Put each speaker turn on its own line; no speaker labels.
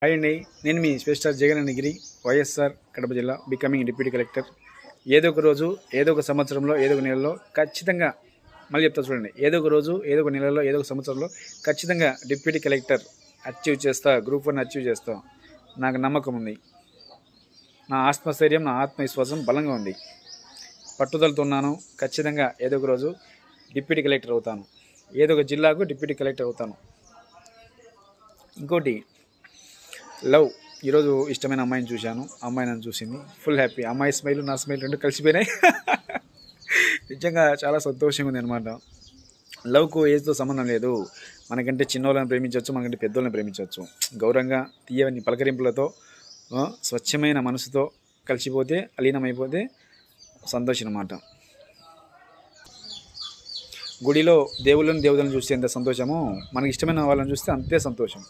Hi అండి, నేను మీ special జగనన్నగిరి YSR Kadapa జిల్లా బికమింగ్ డిప్యూటీ కలెక్టర్. ఏదో ఒక రోజు, ఏదో ఒక సంవత్సరంలో, ఏదో ఒక నెలలో ఖచ్చితంగా, మళ్ళీ చెప్తా చూడండి, ఏదో ఒక రోజు, ఏదో ఒక నెలలో, ఏదో ఒక సంవత్సరంలో ఖచ్చితంగా డిప్యూటీ కలెక్టర్ అచీవ్ చేస్తా, గ్రూప్ 1 అచీవ్ చేస్తా. నాకు నమ్మకం ఉంది. నా ఆత్మస్థైర్యం, నా ఆత్మవిశ్వాసం బలంగా ఉంది. పట్టుదలతో ఉన్నాను. ఖచ్చితంగా ఏదో ఒక రోజు డిప్యూటీ కలెక్టర్ అవుతాను. ఏదో ఒక జిల్లాకు డిప్యూటీ కలెక్టర్ అవుతాను. ఇంకోటి, లవ్. ఈరోజు ఇష్టమైన అమ్మాయిని చూశాను, అమ్మాయి నన్ను చూసింది. Full happy. అమ్మాయి స్మైల్, నా స్మైల్ రెండు కలిసిపోయినాయి. నిజంగా చాలా సంతోషంగా ఉంది అనమాట. లవ్కు ఏజ్తో సంబంధం లేదు. మనకంటే చిన్నోళ్ళని ప్రేమించవచ్చు, మనకంటే పెద్దోళ్ళని ప్రేమించవచ్చు. గౌరవంగా తీయని పలకరింపులతో, స్వచ్ఛమైన మనసుతో కలిసిపోతే, అలీనమైపోతే సంతోషం అన్నమాట. గుడిలో దేవుళ్ళని దేవతలను చూస్తే ఎంత సంతోషమో, మనకి ఇష్టమైన వాళ్ళని చూస్తే అంతే సంతోషం.